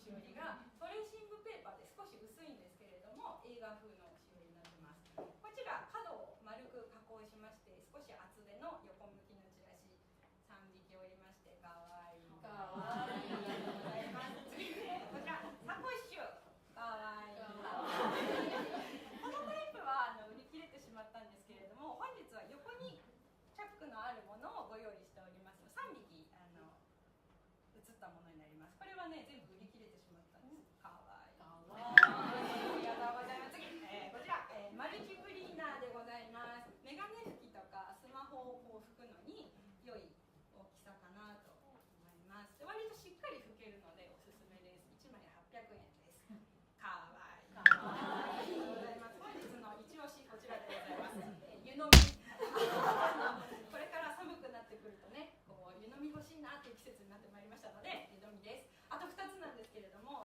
しおりがトレーシングペーパーで少し薄いんですけれども映画風のしおりになってます。こちら角を丸く加工しまして少し厚手の横向きのチラシ3匹おりましてかわいいかわいい。ありがとうございます。次こちらサコッシュかわいい。このタイプは売り切れてしまったんですけれども本日は横にチャックのあるものをご用意しております。3匹写ったものになります。これはね全部